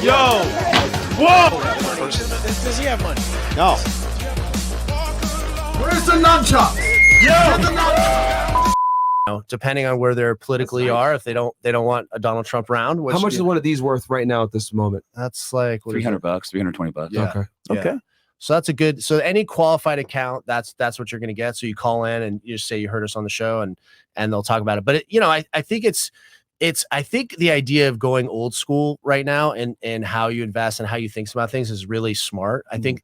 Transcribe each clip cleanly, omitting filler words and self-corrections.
Yo! Whoa! Does he have money? No. Where's the nunchuck? Depending on where they're politically are, if they don't want a Donald Trump round. Which, How much is one of these worth right now at this moment? That's like what is it? $300, $320. Yeah. Okay. Yeah. Okay. So that's a good. So any qualified account, that's what you're going to get. So you call in and you just say you heard us on the show, and they'll talk about it. But I think I think the idea of going old school right now and how you invest and how you think about things is really smart. I think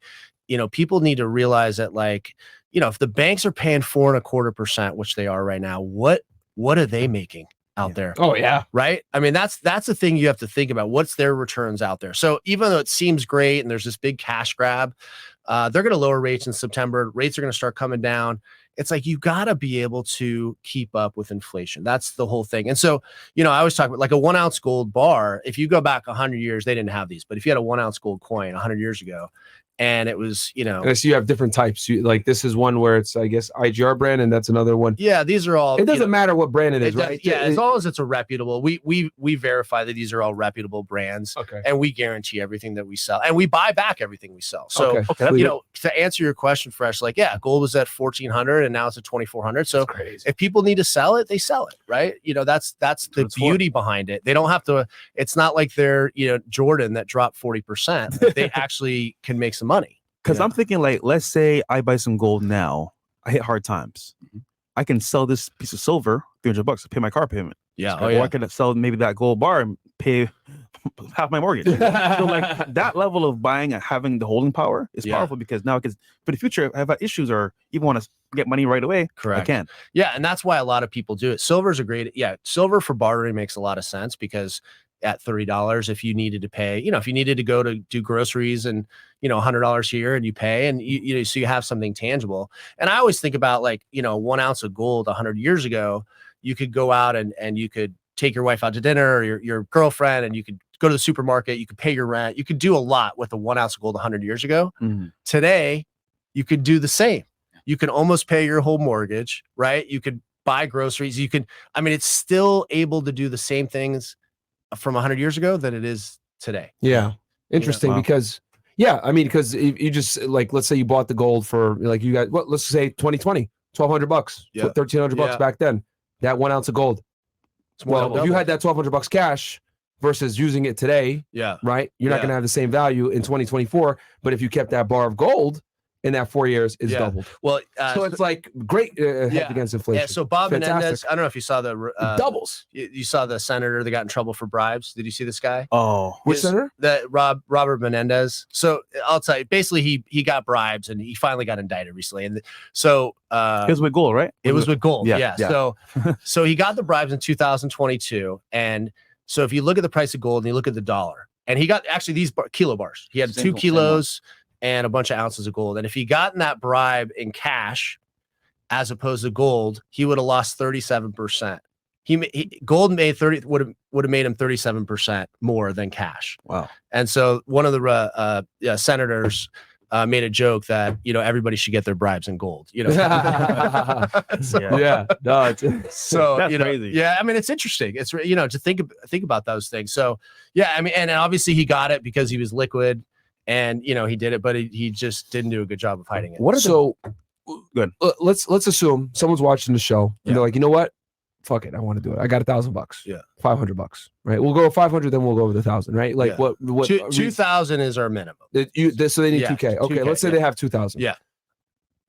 people need to realize that, like, if the banks are paying 4.25%, which they are right now, what are they making out there? Oh yeah. Right. I mean, that's the thing you have to think about. What's their returns out there? So even though it seems great and there's this big cash grab, they're going to lower rates in September. Rates are going to start coming down. It's like, you got to be able to keep up with inflation. That's the whole thing. And so, I always talk about like a 1 ounce gold bar. If you go back 100 years, they didn't have these, but if you had a 1 ounce gold coin 100 years ago, and it was, And so you have different types. Like this is one where it's, I guess, IGR brand, and that's another one. yeah, these are all. It doesn't matter what brand it is, right? Yeah, as long as it's a reputable. We verify that these are all reputable brands, Okay. and we guarantee everything that we sell, and we buy back everything we sell. So, Okay. to answer your question, Fresh, like, yeah, gold was at 1,400 and now it's at 2,400. So Crazy. if people need to sell it, they sell it, right? That's the beauty behind it. They don't have to. It's not like they're Jordan that dropped 40%. They actually can make some money. Because I'm thinking, like, let's say I buy some gold now. I hit hard times. I can sell this piece of silver, $300 to pay my car payment. Yeah. Or I can sell maybe that gold bar and pay half my mortgage. So like that level of buying and having the holding power is powerful, because now for the future, if I have issues or even want to get money right away, Correct. I can. Yeah, and that's why a lot of people do it. Silver's a great. Yeah, silver for bartering makes a lot of sense, because at $30, if you needed to pay, if you needed to go to do groceries and, $100 here and you pay, and so you have something tangible. And I always think about, like, 1 ounce of gold 100 years ago, you could go out and you could take your wife out to dinner, or your girlfriend, and you could go to the supermarket, you could pay your rent. You could do a lot with a 1 ounce of gold 100 years ago. Today, you could do the same. You can almost pay your whole mortgage, right? You could buy groceries. It's still able to do the same things from 100 years ago that it is today. Yeah. Interesting. Wow. Because because you just, like, let's say you bought the gold for, like, you got, let's say 2020, $1,200, Yeah. $1,300 back then, that 1 ounce of gold. It's more Well, than if you double. had that $1,200 cash versus using it today, Yeah. right? You're not Yeah. going to have the same value in 2024. But if you kept that bar of gold in that 4 years, it's Yeah. doubled. Well, So it's like great hedge yeah. against inflation. yeah. So Bob Fantastic. Menendez, I don't know if you saw the It doubles. you saw the senator that got in trouble for bribes. Did you see this guy? Oh, Which His- senator? That Robert Menendez. So I'll tell you, basically he got bribes and he finally got indicted recently. And so it was with gold, right? it was with gold. Yeah, Yeah. yeah. So he got the bribes in 2022. And so if you look at the price of gold and you look at the dollar, and he got actually these kilo bars. He had Same 2 one. kilos and a bunch of ounces of gold. And if he gotten that bribe in cash as opposed to gold, he would have lost 37%. Gold made 30 would have made him 37% more than cash. Wow. And so one of the senators made a joke that everybody should get their bribes in gold. Yeah. No, it's So That's crazy. yeah, it's interesting. It's to think about those things. So yeah, and obviously he got it because he was liquid, and he did it, but he just didn't do a good job of hiding it. What are so Good. Let's assume someone's watching the show and Yeah. they're like, you know what? Fuck it, I want to do it. I got $1,000. Yeah. $500. Right. We'll go 500, then we'll go with 1,000. Right. Like Yeah. what? 2,000 is our minimum. So they need Yeah, 2K. Okay. 2K, Let's say yeah. they have 2,000. Yeah.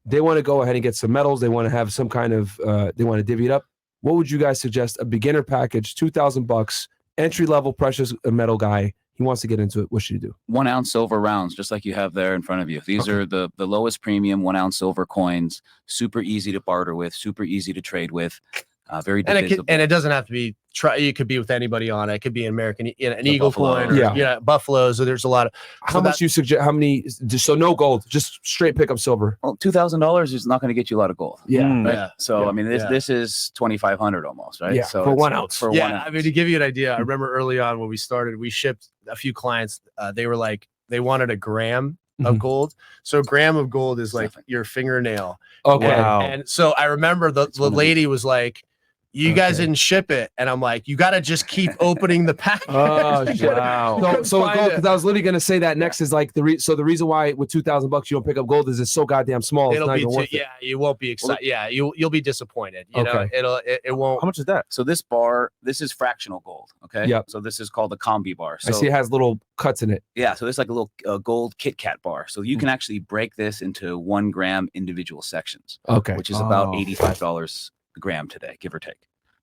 They want to go ahead and get some medals. They want to have some kind of. They want to divvy it up. What would you guys suggest? A beginner package, $2,000, entry level precious metal guy. He wants to get into it. What should he do? 1 ounce silver rounds, just like you have there in front of you. These are the lowest premium 1 ounce silver coins. Super easy to barter with. Super easy to trade with. Very divisible. And it doesn't have to be it could be with anybody on it. It could be an American, an Eagle buffalo. coin, or Yeah. buffaloes. So there's a lot of How much you suggest? How many? So no gold, just straight pick up silver. Well, $2,000 is not going to get you a lot of gold. Yeah. Mm. Right? Yeah. So Yeah. I mean, this is 2,500 almost, right? Yeah, So for it's- 1 ounce. For Yeah, 1 ounce. to give you an idea, I remember early on when we started, we shipped a few clients. They were like, they wanted a gram of Mhm. gold. So a gram of gold is like Nothing. your fingernail. Okay. Wow. And so I remember the one of lady was like, you guys Okay. didn't ship it. And I'm like, you got to just keep opening the package. Oh, shit. Wow. So Find gold, it. because I was literally gonna say that next is like the reason why with $2,000 you don't pick up gold is it's so goddamn small. It's It'll not be even too, worth it. yeah, you won't be excited. Yeah, you'll be disappointed. You know, Okay. it won't. How much is that? So this bar, this is fractional gold. Okay. Yep. So this is called the combi bar. I So see it has little cuts in it. yeah, so there's like a little gold Kit Kat bar. So you can actually break this into 1 gram individual sections, Okay. which is about Oh. $85 a gram today, give or take.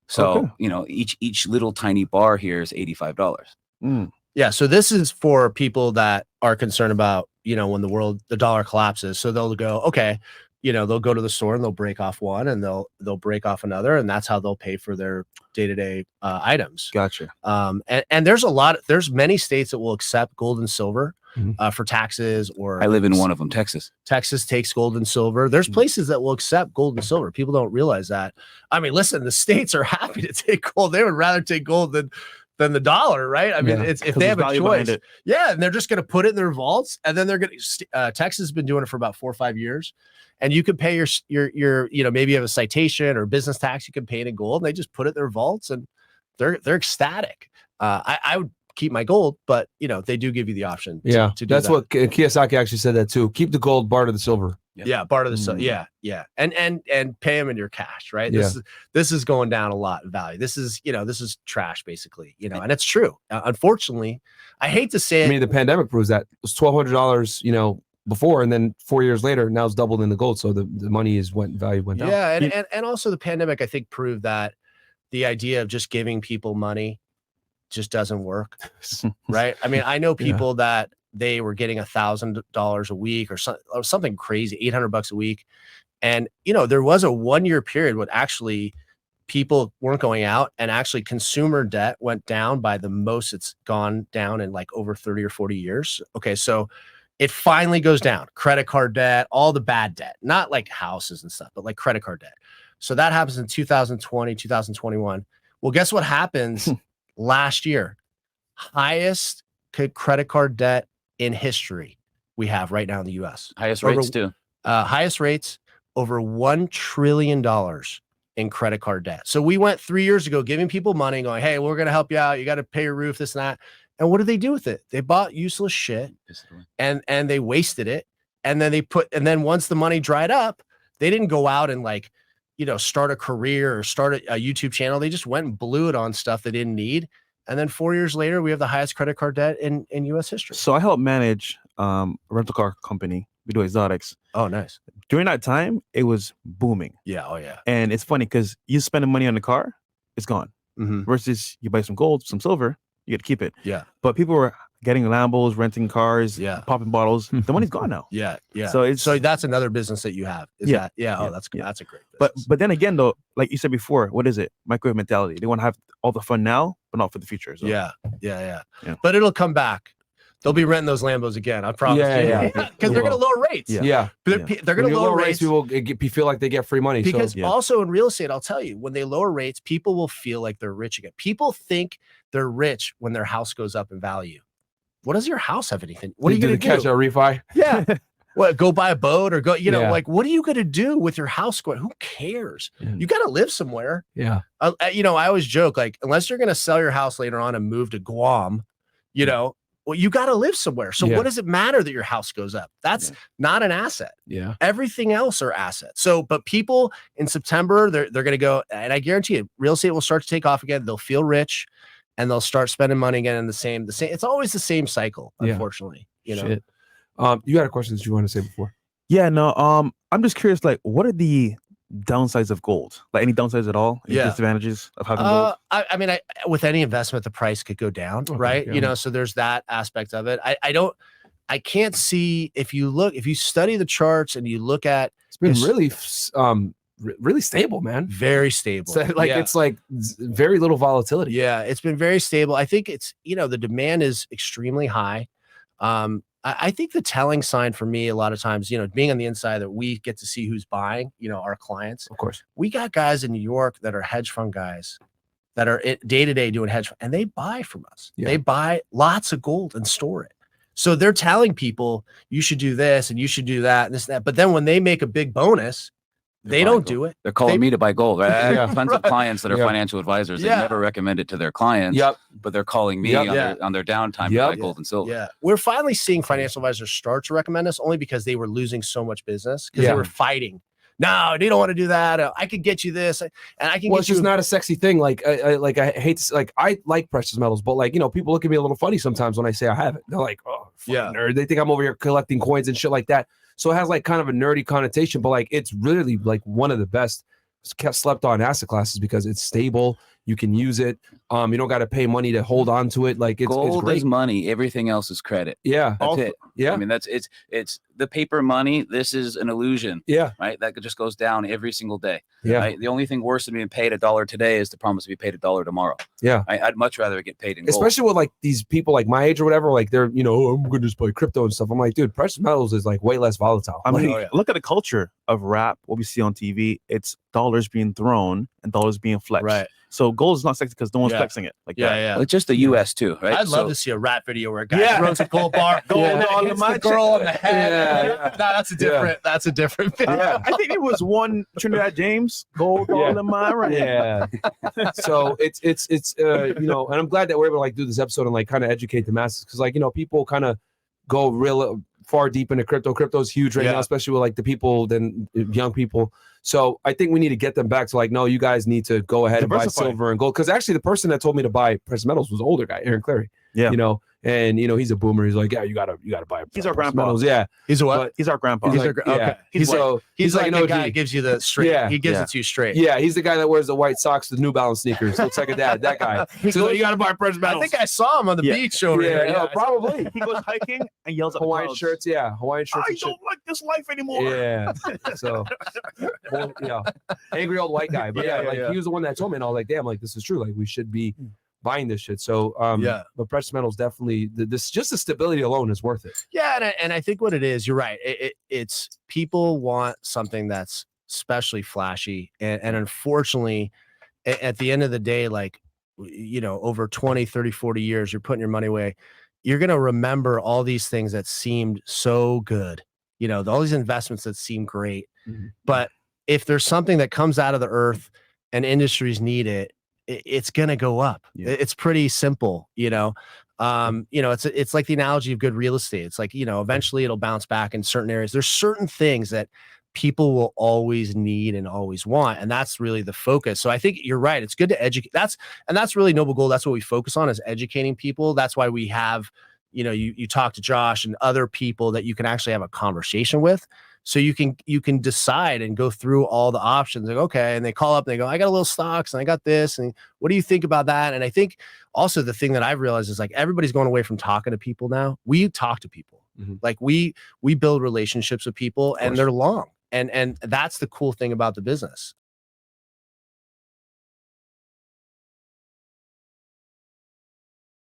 So Okay. you know, each little tiny bar here is $85. Mm. Yeah, so this is for people that are concerned about, you know, when the dollar collapses. So they'll go, okay, you know, they'll go to the store and they'll break off one and they'll break off another, and that's how they'll pay for their day-to-day items. Gotcha. And there's many states that will accept gold and silver Mhm. for taxes, or I live in one of them, Texas. Texas takes gold and silver. There's places that will accept gold and silver. People don't realize that. I mean, listen, the states are happy to take gold. They would rather take gold than the dollar, right? I mean, Yeah, it's if 'Cause they there's have a value behind choice. it. Yeah, and they're just going to put it in their vaults, and then they're going to. Texas has been doing it for about 4 or 5 years, and you can pay your you know, maybe you have a citation or business tax, you can pay it in gold, and they just put it in their vaults, and they're ecstatic. I would keep my gold, but you know, they do give you the option. Yeah, to do that's that. what Kiyosaki actually said that too. Keep the gold, barter the silver. Yeah, part of the Mm. yeah, and pay them in your cash, right? Yeah. This is going down a lot in value. This is, you know, this is trash basically, you know, and it's true. Unfortunately, I hate to say I it. mean, the pandemic proves that. It was $1,200, you know, before, and then 4 years later, now it's doubled in the gold. So the money value went down. Yeah, and also the pandemic, I think, proved that the idea of just giving people money just doesn't work, right? I mean, I know Yeah. people that they were getting $1,000 a week or something crazy, $800 a week, and you know, there was a 1-year period when actually people weren't going out, and actually consumer debt went down by the most it's gone down in like over 30 or 40 years. Okay, so it finally goes down. Credit card debt, all the bad debt, not like houses and stuff, but like credit card debt. So that happens in 2020, 2021. Well, guess what happens last year? Highest credit card debt in history we have right now in the US. Highest Over- rates too. Highest rates, over $1 trillion in credit card debt. So we went 3 years ago giving people money, going, hey, we're going to help you out. You got to pay your roof, this and that. And what did they do with it? They bought useless shit Piss it away. and they wasted it. And then once the money dried up, they didn't go out and like, you know, start a career or start a YouTube channel. They just went and blew it on stuff they didn't need. And then 4 years later, we have the highest credit card debt in US history. So I help manage a rental car company. We do exotics. Oh, nice. During that time, it was booming. Yeah. Oh, yeah. And it's funny because you spending money on the car, it's gone. Mm-hmm. Versus you buy some gold, some silver, you get to keep it. Yeah. But people were getting Lambos, renting cars, Yeah. popping bottles. The money's gone now. Yeah. Yeah. So So it's that's another business that you have. Is Yeah, that? Yeah. Oh, yeah, that's yeah. that's a great but business. then again though, like you said before, what is it? Microwave mentality. They want to have all the fun now, but not for the future. So Yeah. Yeah. But it'll come back. They'll be renting those Lambos again. I promise. Yeah, you. yeah. Because they're going to lower rates. Yeah. Yeah. They're, Yeah. they're going When to you lower rates. people feel like they get free money. Because So Yeah. also in real estate, I'll tell you, when they lower rates, people will feel like they're rich again. People think they're rich when their house goes up in value. What does your house have anything? What are you did going they to catch do? a refi? Yeah. What, go buy a boat or go, you know, Yeah. like, what are you going to do with your house going? Who cares? Yeah. You got to live somewhere. Yeah. You know, I always joke, like, unless you're going to sell your house later on and move to Guam, you know, well, you got to live somewhere. So Yeah. what does it matter that your house goes up? That's not an asset. Yeah. Everything else are assets. So, but people in September, they're going to go, and I guarantee you, real estate will start to take off again. They'll feel rich and they'll start spending money again in the same, it's always the same cycle, Yeah. unfortunately, you know? Shit. You got a question that you want to say before? Yeah, no. I'm just curious, like, what are the downsides of gold? Like any downsides at all? Any Yeah. disadvantages of having gold? I mean, with any investment, the price could go down, Okay, right? yeah. You know, so there's that aspect of it. I can't see, if you study the charts and you look at It's been It's- really really stable, man. very stable, So, like yeah. it's like very little volatility. Yeah, it's been very stable. I think it's, you know, the demand is extremely high. I think the telling sign for me a lot of times, you know, being on the inside that we get to see who's buying, you know, our clients. Of course. We got guys in New York that are hedge fund guys that are day to day doing hedge fund, and they buy from us. Yeah. They buy lots of gold and store it. So they're telling people you should do this and you should do that and this and that. But then when they make a big bonus, they don't do it. They're calling They- me to buy gold. Right? I have Yeah. tons of clients that are Yeah. financial advisors. They Yeah. never recommend it to their clients, Yep. but they're calling me Yep. on their downtime Yep. to buy gold and silver. Yeah, we're finally seeing financial advisors start to recommend us only because they were losing so much business because Yeah. they were fighting. No, they don't want to do that. I could get you this, and I can Well, get it's you. just not a sexy thing. Like, I hate to, like, I like precious metals, but like, people look at me a little funny sometimes when I say I have it. They're like, oh, fucking Yeah. nerd. They think I'm over here collecting coins and shit like that. So it has like kind of a nerdy connotation, but like, it's really like one of the best slept on asset classes because it's stable. You can use it. You don't got to pay money to hold on to it. Like it's Gold great. is money. Everything else is credit. Yeah. That's it. Yeah. I mean, it's the paper money. This is an illusion, Yeah. right? That just goes down every single day. Yeah. Right? The only thing worse than being paid $1 today is to promise to be paid $1 tomorrow. Yeah. I'd much rather get paid in gold. Especially with like these people like my age or whatever, like they're, oh, I'm going to just play crypto and stuff. I'm like, dude, precious metals is like way less volatile. I mean, Oh, yeah. look at the culture of rap, what we see on TV. It's dollars being thrown and dollars being flexed. Right. So gold is not sexy because no one's Yeah. flexing it like Yeah, that. yeah. Well, it's just the U.S. too, right? I'd love So- to see a rap video where a guy Yeah. throws a gold bar, gold Yeah. on Hits the the girl on the head. Yeah. No, that's a different. That's a different video. I think it was one Trinidad James, gold Yeah. all in my right. Yeah. So it's and I'm glad that we're able to like do this episode and like kind of educate the masses because like people kind of go real far deep into crypto. Crypto is huge right Yeah. now, especially with like the people, then young people. So I think we need to get them back to like, no, you guys need to go ahead and buy Diversify. silver and gold. Because actually, the person that told me to buy precious metals was an older guy, Aaron Clary. Yeah. And he's a boomer. He's like, yeah, you gotta buy. He's our precious grandpa. metals. Yeah. He's a what? But He's our grandpa. he's He's like, a- yeah. okay. He's so He's like an the OG. guy that gives you the straight. Yeah. He gives Yeah. it to you straight. Yeah, he's the guy that wears the white socks with New Balance sneakers. Looks like a dad. That guy. So you gotta buy precious I metals. think I saw him on the Yeah. beach over yeah, there. no, probably. He goes hiking and yells at the Hawaiian clouds, shirts, yeah. Hawaiian shirts. I and shit. don't like this life anymore. Yeah. So, angry old white guy. But yeah, Yeah, like yeah. he was the one that told me, and I was like, damn, like this is true. Like we should be buying this shit. So, Yeah. But precious metals definitely. This just the stability alone is worth it. Yeah, and I think what it is, you're right. It's people want something that's especially flashy, and unfortunately, at the end of the day, like over 20, 30, 40 years, you're putting your money away. You're gonna remember all these things that seemed so good. All these investments that seem great, Mhm. but if there's something that comes out of the earth and industries need it, it's gonna go up. Yeah. It's pretty simple. It's like the analogy of good real estate. It's like, eventually it'll bounce back in certain areas. There's certain things that people will always need and always want. And that's really the focus. So I think you're right. It's good to educate. That's really Noble Gold. That's what we focus on, is educating people. That's why we have, you talk to Josh and other people that you can actually have a conversation with. So you can decide and go through all the options. Like, okay. And they call up and they go, I got a little stocks and I got this. And what do you think about that? And I think also the thing that I've realized is like everybody's going away from talking to people now. We talk to people. Mhm. Like we build relationships with people and course. they're long. And that's the cool thing about the business.